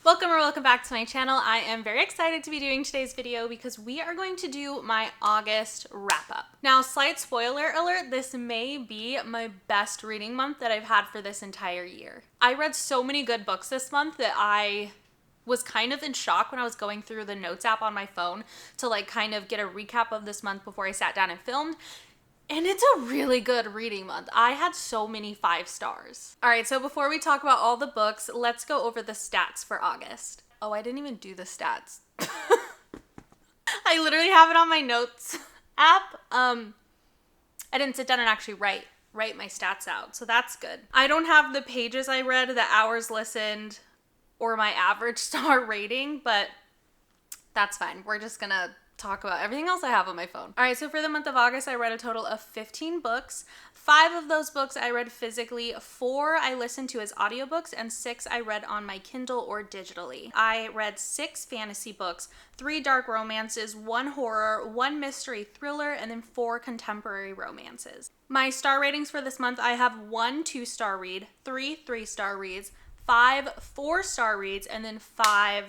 Welcome or welcome back to my channel. I am very excited to be doing today's video because we are going to do my August wrap up. Now, slight spoiler alert, this may be my best reading month that I've had for this entire year. I read so many good books this month that I was kind of in shock when I was going through the notes app on my phone to kind of get a recap of this month before I sat down and filmed. And it's a really good reading month. I had so many 5 stars. All right, so before we talk about all the books, let's go over the stats for August. Oh, I didn't even do the stats. I literally have it on my notes app. I didn't sit down and actually write my stats out, so that's good. I don't have the pages I read, the hours listened, or my average star rating, but that's fine. We're just gonna talk about everything else I have on my phone. All right, so for the month of August, I read a total of 15 books. 5 of those books I read physically, 4 I listened to as audiobooks, and 6 I read on my Kindle or digitally. I read 6 fantasy books, 3 dark romances, 1 horror, 1 mystery thriller, and then 4 contemporary romances. My star ratings for this month, I have 1 2-star read, 3 3-star reads, 5 4-star reads, and then 5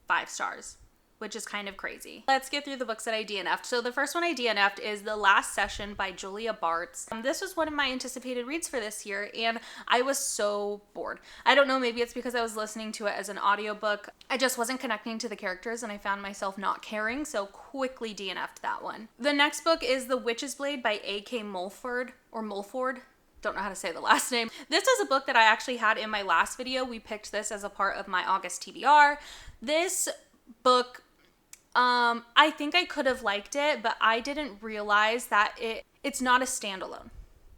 5 stars, which is kind of crazy. Let's get through the books that I DNF'd. So the first one I DNF'd is The Last Session by Julia Bartz. This was one of my anticipated reads for this year, and I was so bored. I don't know, maybe it's because I was listening to it as an audiobook. I just wasn't connecting to the characters, and I found myself not caring, so quickly DNF'd that one. The next book is The Witch's Blade by A.K. Mulford, or Mulford. Don't know how to say the last name. This is a book that I actually had in my last video. We picked this as a part of my August TBR. This book, I think I could have liked it, but I didn't realize that it's not a standalone.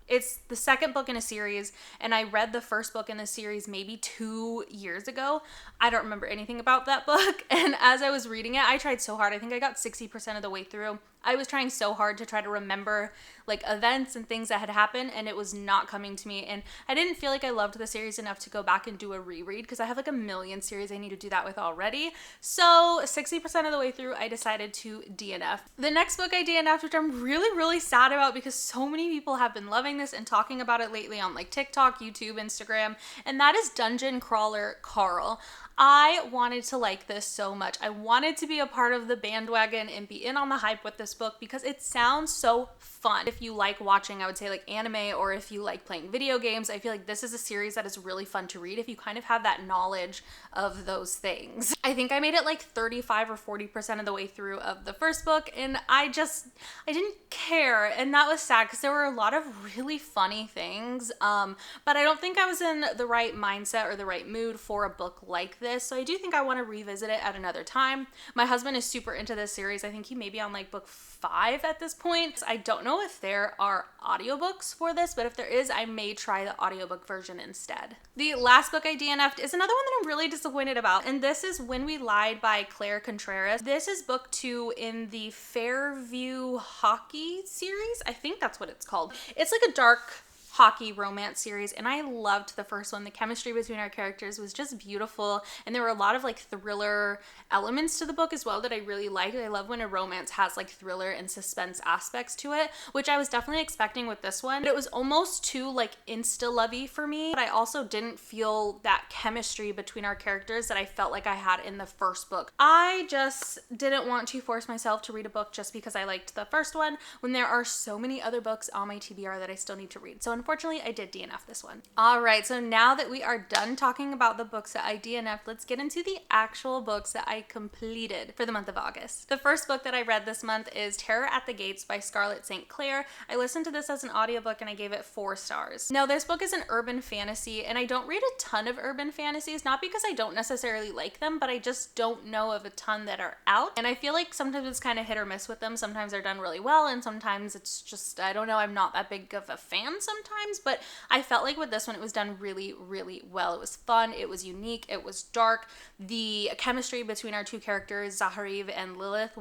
It's the second book in a series, and I read the first book in the series maybe 2 years ago. I don't remember anything about that book, and as I was reading it, I tried so hard. I think I got 60% of the way through. I was trying so hard to try to remember events and things that had happened, and it was not coming to me, and I didn't feel like I loved the series enough to go back and do a reread because I have a million series I need to do that with already. So 60% of the way through, I decided to DNF. The next book I DNF'd, which I'm really sad about because so many people have been loving this and talking about it lately on TikTok, YouTube, Instagram, and that is Dungeon Crawler Carl. I wanted to like this so much. I wanted to be a part of the bandwagon and be in on the hype with this book because it sounds so fun. If you like watching, I would say anime, or if you like playing video games, I feel like this is a series that is really fun to read if you kind of have that knowledge of those things. I think I made it 35 or 40% of the way through of the first book, and I didn't care, and that was sad because there were a lot of really funny things, but I don't think I was in the right mindset or the right mood for a book like this, so I do think I want to revisit it at another time. My husband is super into this series. I think he may be on book 5 at this point. I don't know if there are audiobooks for this, but if there is, I may try the audiobook version instead. The last book I DNF'd is another one that I'm really disappointed about, and this is When We Lied by Claire Contreras. This is book 2 in the Fairview Hockey series. I think that's what it's called. It's a dark hockey romance series, and I loved the first one. The chemistry between our characters was just beautiful, and there were a lot of thriller elements to the book as well that I really liked. I love when a romance has thriller and suspense aspects to it, which I was definitely expecting with this one, but it was almost too insta-lovey for me. But I also didn't feel that chemistry between our characters that I felt like I had in the first book. I just didn't want to force myself to read a book just because I liked the first one when there are so many other books on my TBR that I still need to read. So unfortunately, I did DNF this one. All right, so now that we are done talking about the books that I DNF'd, let's get into the actual books that I completed for the month of August. The first book that I read this month is Terror at the Gates by Scarlett St. Clair. I listened to this as an audiobook and I gave it 4 stars. Now, this book is an urban fantasy, and I don't read a ton of urban fantasies, not because I don't necessarily like them, but I just don't know of a ton that are out. And I feel like sometimes it's kind of hit or miss with them. Sometimes they're done really well, and sometimes it's just, I don't know, I'm not that big of a fan sometimes. But I felt like with this one, it was done really well. It was fun, it was unique, it was dark. The chemistry between our two characters, Zahariv and Lilith,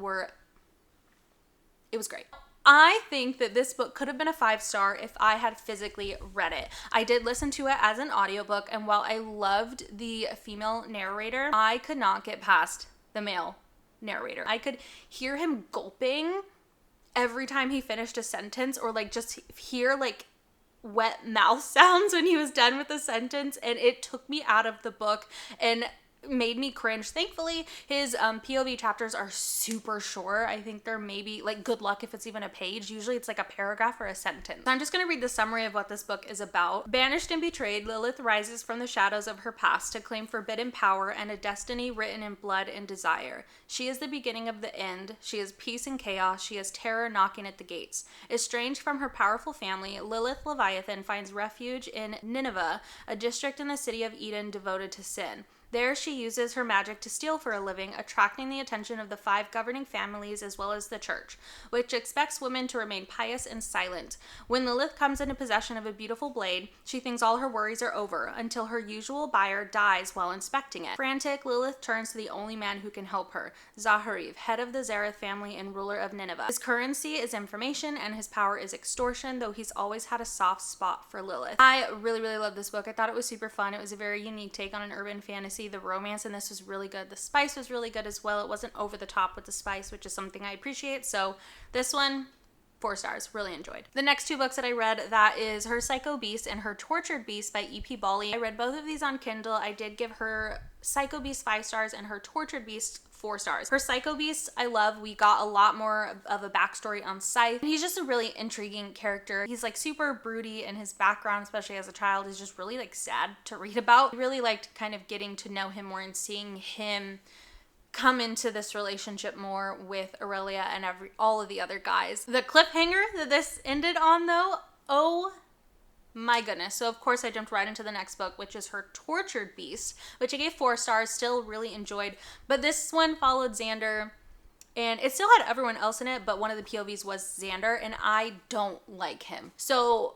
it was great. I think that this book could have been a 5-star if I had physically read it. I did listen to it as an audiobook, and while I loved the female narrator, I could not get past the male narrator. I could hear him gulping every time he finished a sentence, or just hear wet mouth sounds when he was done with the sentence, and it took me out of the book. And made me cringe. Thankfully, his POV chapters are super short. I think they're maybe like, good luck if it's even a page. Usually it's like a paragraph or a sentence. So I'm just gonna read the summary of what this book is about. Banished and betrayed, Lilith rises from the shadows of her past to claim forbidden power and a destiny written in blood and desire. She is the beginning of the end. She is peace and chaos. She is terror knocking at the gates. Estranged from her powerful family, Lilith Leviathan finds refuge in Nineveh, a district in the city of Eden devoted to sin. There, she uses her magic to steal for a living, attracting the attention of the 5 governing families as well as the church, which expects women to remain pious and silent. When Lilith comes into possession of a beautiful blade, she thinks all her worries are over, until her usual buyer dies while inspecting it. Frantic, Lilith turns to the only man who can help her, Zahariv, head of the Zareth family and ruler of Nineveh. His currency is information and his power is extortion, though he's always had a soft spot for Lilith. I really love this book. I thought it was super fun. It was a very unique take on an urban fantasy. The romance in this was really good. The spice was really good as well. It wasn't over the top with the spice, which is something I appreciate. So this one, 4 stars, really enjoyed. The next 2 books that I read, that is Her Psycho Beast and Her Tortured Beast by E.P. Bali. I read both of these on Kindle. I did give Her Psycho Beast 5 stars and Her Tortured Beast 4 stars. Her Psycho Beast, I love. We got a lot more of a backstory on Scythe. He's just a really intriguing character. He's like super broody, and his background, especially as a child, is just really like sad to read about. I really liked kind of getting to know him more and seeing him come into this relationship more with Aurelia and all of the other guys. The cliffhanger that this ended on though, oh my goodness. So of course I jumped right into the next book, which is Her Tortured Beast, which I gave 4 stars, still really enjoyed. But this one followed Xander, and it still had everyone else in it, but one of the POVs was Xander, and I don't like him. So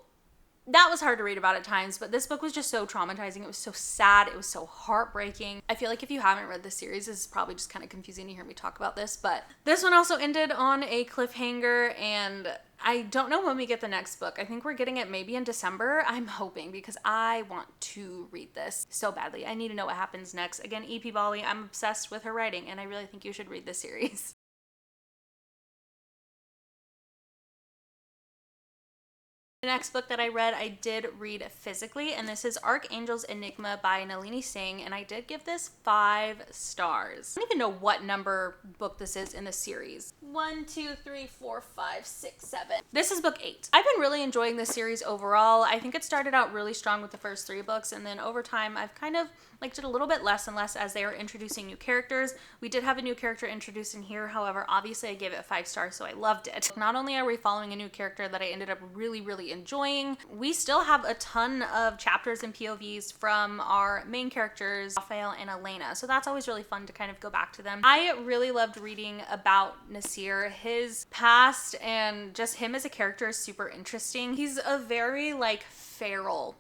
that was hard to read about at times, but this book was just so traumatizing. It was so sad. It was so heartbreaking. I feel like if you haven't read this series, this is probably just kind of confusing to hear me talk about this, but this one also ended on a cliffhanger, and I don't know when we get the next book. I think we're getting it maybe in December. I'm hoping, because I want to read this so badly. I need to know what happens next. Again, E.P. Bali, I'm obsessed with her writing, and I really think you should read this series. The next book that I read, I did read physically, and this is Archangel's Enigma by Nalini Singh, and I did give this 5 stars. I don't even know what number book this is in the series. 1, 2, 3, 4, 5, 6, 7. This is book 8. I've been really enjoying this series overall. I think it started out really strong with the first 3 books, and then over time I've kind of liked it a little bit less and less as they are introducing new characters. We did have a new character introduced in here, however, obviously I gave it 5 stars, so I loved it. Not only are we following a new character that I ended up really enjoying, we still have a ton of chapters and POVs from our main characters, Raphael and Elena, so that's always really fun to kind of go back to them. I really loved reading about Nasir. His past and just him as a character is super interesting. He's a very like feral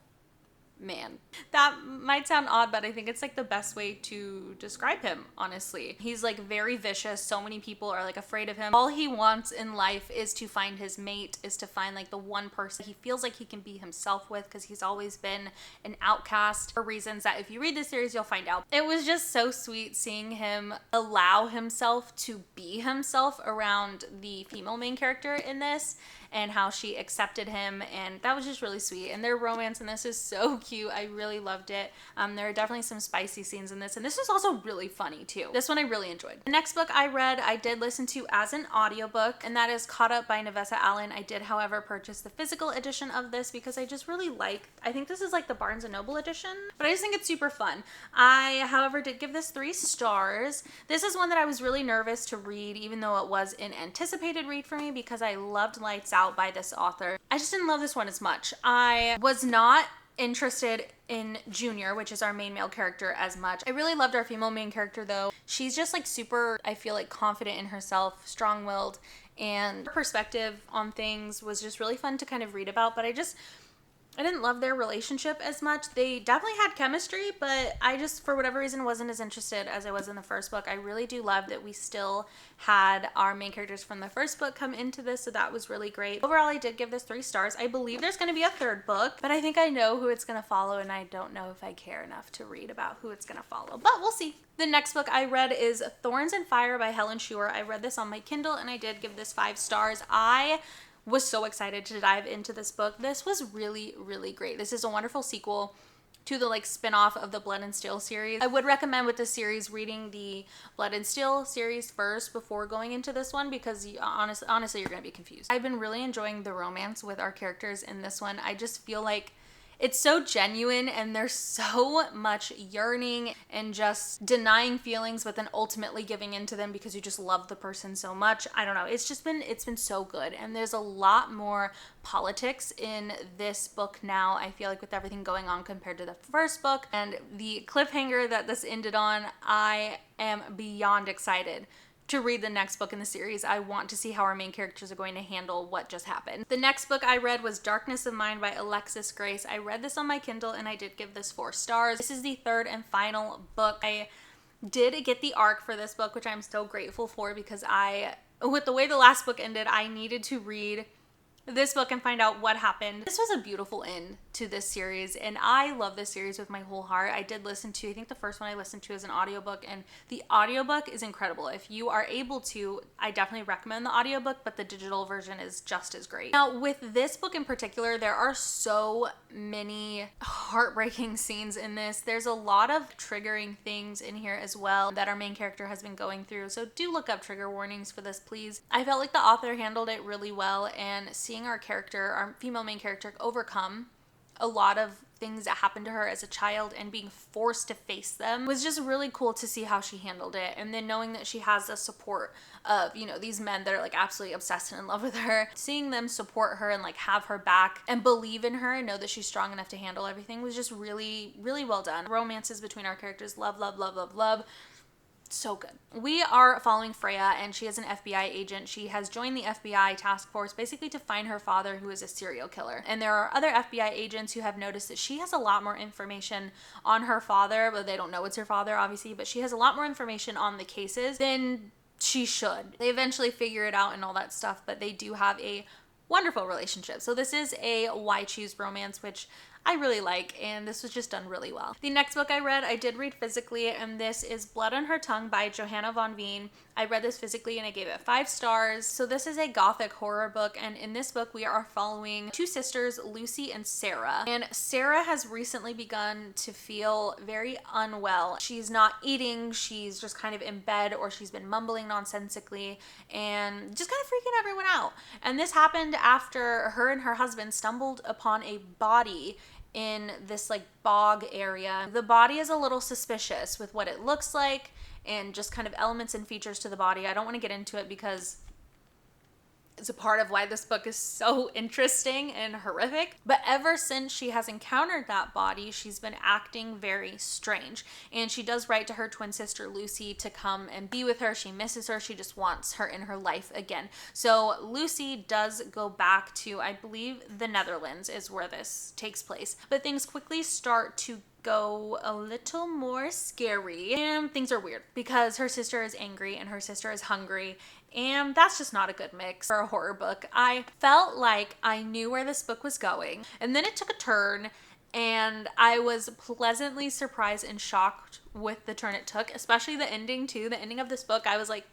man. That might sound odd, but I think it's like the best way to describe him, honestly. He's like very vicious. So many people are like afraid of him. All he wants in life is to find his mate, is to find like the one person he feels like he can be himself with, because he's always been an outcast for reasons that if you read this series you'll find out. It was just so sweet seeing him allow himself to be himself around the female main character in this, and how she accepted him, and that was just really sweet. And their romance in this is so cute. I really loved it. There are definitely some spicy scenes in this, and this was also really funny too. This one I really enjoyed. The next book I read, I did listen to as an audiobook, and that is Caught Up by Navessa Allen. I did, however, purchase the physical edition of this because I just really like, I think this is like the Barnes & Noble edition, but I just think it's super fun. I, however, did give this 3 stars. This is one that I was really nervous to read, even though it was an anticipated read for me, because I loved Lights Out by this author. I just didn't love this one as much. I was not interested in Junior, which is our main male character, as much. I really loved our female main character though. She's just like super, I feel like, confident in herself, strong-willed, and her perspective on things was just really fun to kind of read about, but I didn't love their relationship as much. They definitely had chemistry, but I just, for whatever reason, wasn't as interested as I was in the first book. I really do love that we still had our main characters from the first book come into this, so that was really great. Overall, I did give this 3 stars. I believe there's going to be a 3rd book, but I think I know who it's going to follow, and I don't know if I care enough to read about who it's going to follow, but we'll see. The next book I read is Thorns and Fire by Helen Schuer. I read this on my Kindle, and I did give this 5 stars. I was so excited to dive into this book. This was really great. This is a wonderful sequel. to the like spin-off of the Blood and Steel series. I would recommend with this series reading the Blood and Steel series first before going into this one, because honestly you're gonna be confused. I've been really enjoying the romance with our characters in this one. I just feel like it's so genuine, and there's so much yearning and just denying feelings but then ultimately giving into them because you just love the person so much. I don't know, it's been so good. And there's a lot more politics in this book now, I feel like, with everything going on compared to the first book. And the cliffhanger that this ended on, I am beyond excited to read the next book in the series. I want to see how our main characters are going to handle what just happened. The next book I read was Darkness of Mine by Alexis Grace. I read this on my Kindle and I did give this 4 stars. This is the third and final book. I did get the ARC for this book, which I'm still grateful for, because with the way the last book ended, I needed to read this book and find out what happened. This was a beautiful end to this series, and I love this series with my whole heart. I did listen to, I think the first one I listened to is an audiobook, and the audiobook is incredible. If you are able to, I definitely recommend the audiobook, but the digital version is just as great. Now, with this book in particular, there are so many heartbreaking scenes in this. There's a lot of triggering things in here as well that our main character has been going through, so do look up trigger warnings for this, please. I felt like the author handled it really well, and seeing our female main character, overcome a lot of things that happened to her as a child and being forced to face them was just really cool to see how she handled it. And then knowing that she has the support of, you know, these men that are like absolutely obsessed and in love with her, seeing them support her and like have her back and believe in her and know that she's strong enough to handle everything was just really, really well done. Romances between our characters, love, love, love, love, love. So good. We are following Freya, and she is an FBI agent. She has joined the FBI task force basically to find her father, who is a serial killer. And there are other FBI agents who have noticed that she has a lot more information on her father, but they don't know it's her father, obviously, but she has a lot more information on the cases than she should. They eventually figure it out and all that stuff, but they do have a wonderful relationship. So this is a Why Choose romance, which I really like, and this was just done really well. The next book I read, I did read physically, and this is Blood on Her Tongue by Johanna von Veen. I read this physically and I gave it 5 stars. So this is a gothic horror book, and in this book we are following 2 sisters, Lucy and Sarah. And Sarah has recently begun to feel very unwell. She's not eating, she's just kind of in bed, or she's been mumbling nonsensically and just kind of freaking everyone out. And this happened after her and her husband stumbled upon a body in this like bog area. The body is a little suspicious with what it looks like and just kind of elements and features to the body. I don't want to get into it because it's a part of why this book is so interesting and horrific. But ever since she has encountered that body, she's been acting very strange. And she does write to her twin sister Lucy to come and be with her. She misses her. She just wants her in her life again. So Lucy does go back to, I believe, the Netherlands is where this takes place. But things quickly start to go a little more scary, and things are weird because her sister is angry and her sister is hungry, and that's just not a good mix for a horror book. I felt like I knew where this book was going, and then it took a turn, and I was pleasantly surprised and shocked with the turn it took, especially the ending too. The ending of this book, I was like,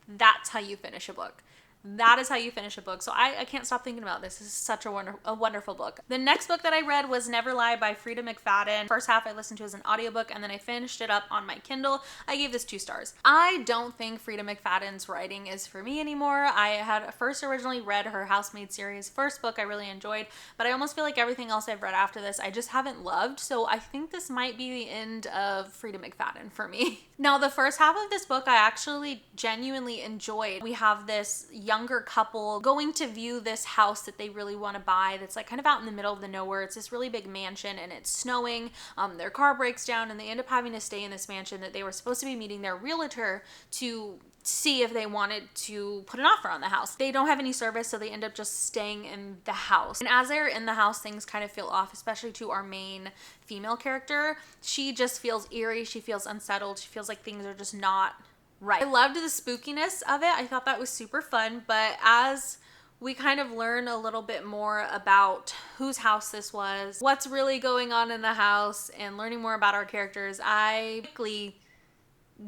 that's how you finish a book. That is how you finish a book. So I can't stop thinking about this. This is such a wonderful book. The next book that I read was Never Lie by Frida McFadden. First half I listened to as an audiobook, and then I finished it up on my Kindle. I gave this 2 stars. I don't think Frida McFadden's writing is for me anymore. I had first originally read her Housemaid series. First book I really enjoyed, but I almost feel like everything else I've read after this I just haven't loved. So I think this might be the end of Frida McFadden for me. Now, the first half of this book I actually genuinely enjoyed. We have this younger couple going to view this house that they really want to buy that's like kind of out in the middle of the nowhere. It's this really big mansion and it's snowing. Their car breaks down and they end up having to stay in this mansion that they were supposed to be meeting their realtor to see if they wanted to put an offer on the house. They don't have any service, so they end up just staying in the house. And as they're in the house, things kind of feel off, especially to our main female character. She just feels eerie. She feels unsettled. She feels like things are just not right. I loved the spookiness of it. I thought that was super fun, but as we kind of learn a little bit more about whose house this was, what's really going on in the house, and learning more about our characters, I quickly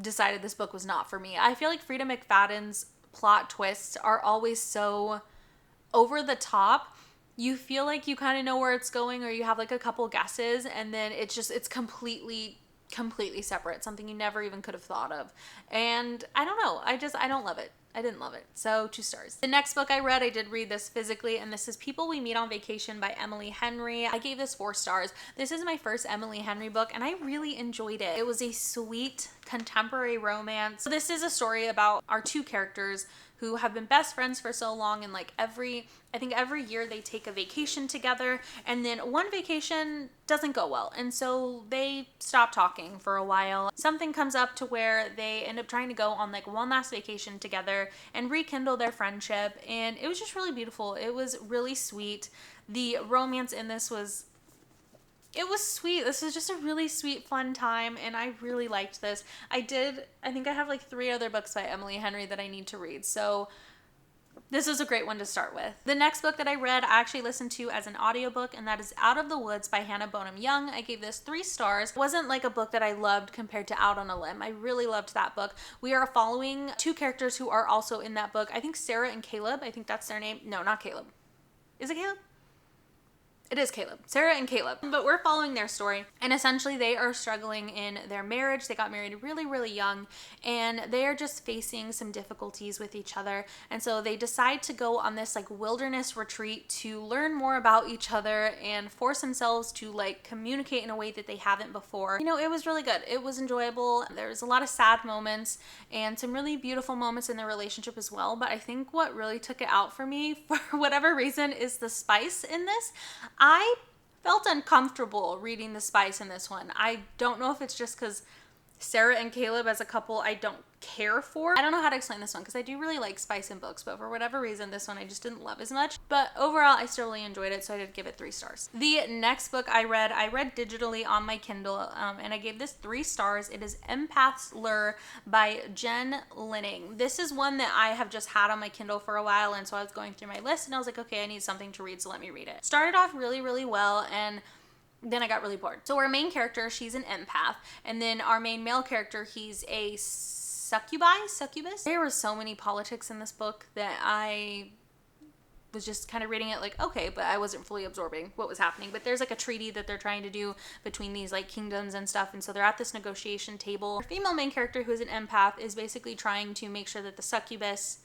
decided this book was not for me. I feel like Frida McFadden's plot twists are always so over the top you feel like you kind of know where it's going, or you have like a couple guesses, and then it's completely separate, something you never even could have thought of. And I don't know, I don't love it. I didn't love it. So 2 stars. The next book I read, I did read this physically, and this is People We Meet on Vacation by Emily Henry. I gave this 4 stars. This is my first Emily Henry book, and I really enjoyed it. It was a sweet contemporary romance. So this is a story about our 2 characters who have been best friends for so long, and like I think every year they take a vacation together, and then one vacation doesn't go well, and so they stop talking for a while. Something comes up to where they end up trying to go on like one last vacation together and rekindle their friendship, and it was just really beautiful. It was really sweet. The romance in this was sweet. This was just a really sweet, fun time, and I really liked this. I think I have like 3 other books by Emily Henry that I need to read, so this is a great one to start with. The next book that I read, I actually listened to as an audiobook, and that is Out of the Woods by Hannah Bonham Young. I gave this 3 stars. It wasn't like a book that I loved compared to Out on a Limb. I really loved that book. We are following 2 characters who are also in that book. I think Sarah and Caleb. I think that's their name. No, not Caleb. Is it Caleb? It is Caleb. Sarah and Caleb. But we're following their story, and essentially they are struggling in their marriage. They got married really, really young, and they are just facing some difficulties with each other. And so they decide to go on this like wilderness retreat to learn more about each other and force themselves to like communicate in a way that they haven't before. You know, it was really good. It was enjoyable. There was a lot of sad moments and some really beautiful moments in their relationship as well. But I think what really took it out for me, for whatever reason, is the spice in this. I felt uncomfortable reading the spice in this one. I don't know if it's just because Sarah and Caleb as a couple I don't care for. I don't know how to explain this one because I do really like spice in books, but for whatever reason this one I just didn't love as much. But overall I still really enjoyed it, so I did give it 3 stars. The next book I read digitally on my Kindle, and I gave this 3 stars. It is Empath's Lure by Jen Linning. This is one that I have just had on my Kindle for a while, and so I was going through my list and I was like, okay, I need something to read, so let me read it. Started off really, really well, and then I got really bored. So our main character, she's an empath, and then our main male character, he's a succubus. There were so many politics in this book that I was just kind of reading it like, okay, but I wasn't fully absorbing what was happening. But there's like a treaty that they're trying to do between these like kingdoms and stuff, and so they're at this negotiation table. Our female main character, who is an empath, is basically trying to make sure that the succubus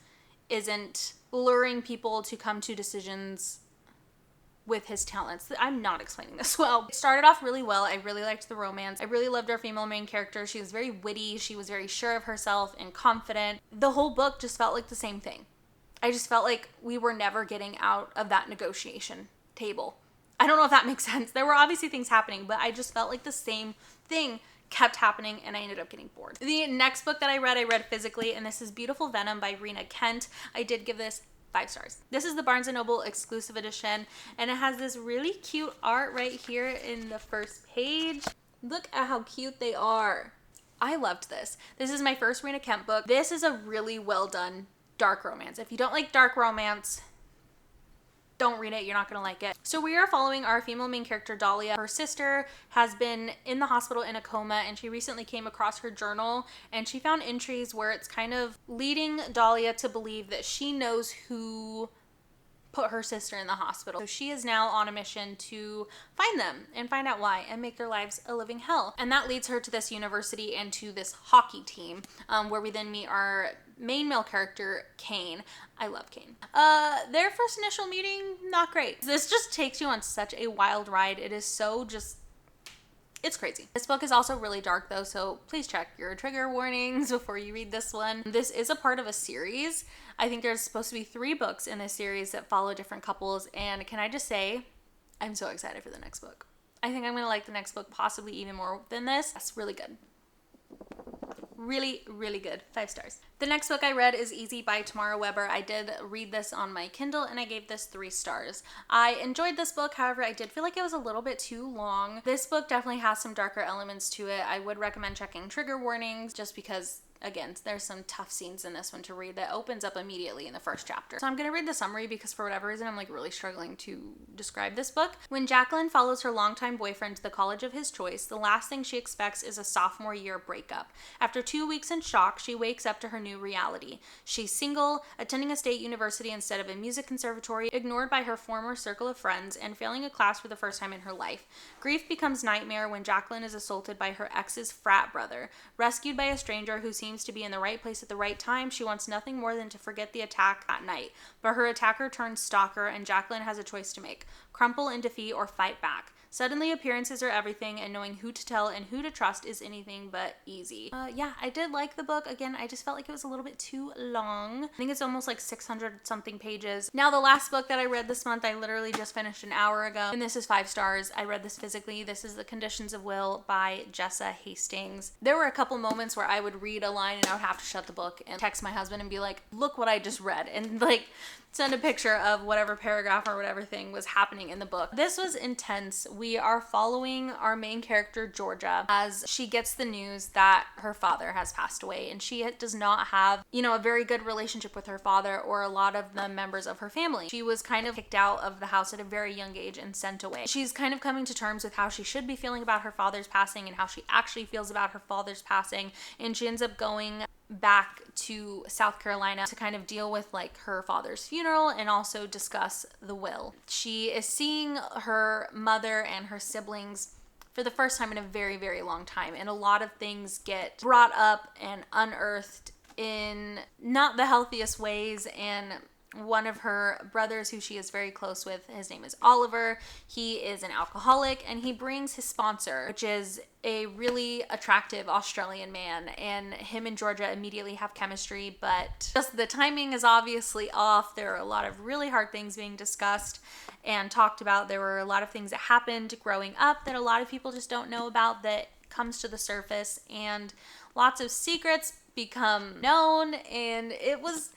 isn't luring people to come to decisions with his talents. I'm not explaining this well. It started off really well. I really liked the romance. I really loved our female main character. She was very witty. She was very sure of herself and confident. The whole book just felt like the same thing. I just felt like we were never getting out of that negotiation table. I don't know if that makes sense. There were obviously things happening, but I just felt like the same thing kept happening, and I ended up getting bored. The next book that I read physically, and this is Beautiful Venom by Rena Kent. I did give this 5 stars. This is the Barnes & Noble exclusive edition, and it has this really cute art right here in the first page. Look at how cute they are. I loved this. This is my first Rena Kent book. This is a really well done dark romance. If you don't like dark romance, don't read it. You're not gonna like it. So we are following our female main character, Dahlia. Her sister has been in the hospital in a coma, and she recently came across her journal, and she found entries where it's kind of leading Dahlia to believe that she knows who put her sister in the hospital. So she is now on a mission to find them and find out why and make their lives a living hell. And that leads her to this university and to this hockey team, where we then meet our main male character, Kane. I love Kane. Their first initial meeting, not great. This just takes you on such a wild ride. It is so just, it's crazy. This book is also really dark though, so please check your trigger warnings before you read this one. This is a part of a series. I think there's supposed to be 3 books in this series that follow different couples, and can I just say, I'm so excited for the next book. I think I'm gonna like the next book possibly even more than this. That's really good. Really, really good. 5 stars. The next book I read is Easy by Tamara Weber. I did read this on my Kindle, and I gave this 3 stars. I enjoyed this book, however, I did feel like it was a little bit too long. This book definitely has some darker elements to it. I would recommend checking trigger warnings just because again, there's some tough scenes in this one to read that opens up immediately in the first chapter. So I'm going to read the summary because for whatever reason, I'm like really struggling to describe this book. When Jacqueline follows her longtime boyfriend to the college of his choice, the last thing she expects is a sophomore year breakup. After 2 weeks in shock, she wakes up to her new reality. She's single, attending a state university instead of a music conservatory, ignored by her former circle of friends, and failing a class for the first time in her life. Grief becomes nightmare when Jacqueline is assaulted by her ex's frat brother. Rescued by a stranger who seems to be in the right place at the right time, she wants nothing more than to forget the attack that night. But her attacker turns stalker, and Jacqueline has a choice to make: crumple in defeat or fight back. Suddenly, appearances are everything, and knowing who to tell and who to trust is anything but easy. Yeah, I did like the book. Again, I just felt like it was a little bit too long. I think it's almost like 600 something pages. Now, the last book that I read this month, I literally just finished an hour ago, and this is 5 stars. I read this physically. This is The Conditions of Will by Jessa Hastings. There were a couple moments where I would read a line and I would have to shut the book and text my husband and be like, look what I just read, and like send a picture of whatever paragraph or whatever thing was happening in the book. This was intense. We are following our main character, Georgia, as she gets the news that her father has passed away, and she does not have, a very good relationship with her father or a lot of the members of her family. She was kind of kicked out of the house at a very young age and sent away. She's kind of coming to terms with how she should be feeling about her father's passing and how she actually feels about her father's passing, and she ends up going back to South Carolina to kind of deal with like her father's funeral and also discuss the will. She is seeing her mother and her siblings for the first time in a very, very long time, and a lot of things get brought up and unearthed in not the healthiest ways. And one of her brothers, who she is very close with, his name is Oliver. He is an alcoholic, and he brings his sponsor, which is a really attractive Australian man, and him and Georgia immediately have chemistry, but just the timing is obviously off. There are a lot of really hard things being discussed and talked about. There were a lot of things that happened growing up that a lot of people just don't know about that comes to the surface, and lots of secrets become known, and it was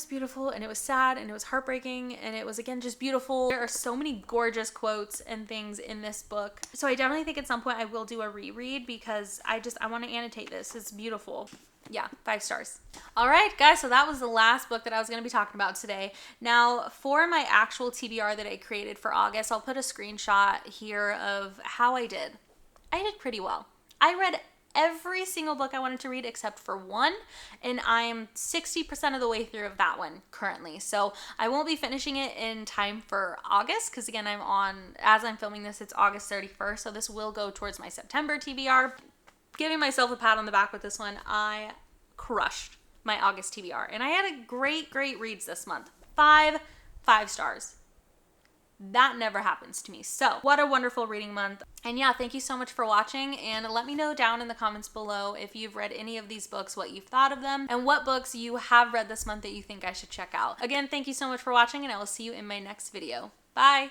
beautiful, and it was sad, and it was heartbreaking, and it was, again, just beautiful. There are so many gorgeous quotes and things in this book. So I definitely think at some point I will do a reread because I want to annotate this. It's beautiful. Yeah, 5 stars. All right, guys, so that was the last book that I was going to be talking about today. Now, for my actual TBR that I created for August, I'll put a screenshot here of how I did. I did pretty well. I read every single book I wanted to read except for one, and I'm 60% of the way through of that one currently. So I won't be finishing it in time for August because, again, as I'm filming this, it's August 31st, so this will go towards my September TBR. Giving myself a pat on the back with this one, I crushed my August TBR, and I had a great reads this month. 5 stars. That never happens to me. So what a wonderful reading month. And yeah, thank you so much for watching, and let me know down in the comments below if you've read any of these books, what you've thought of them, and what books you have read this month that you think I should check out. Again, thank you so much for watching, and I will see you in my next video. Bye!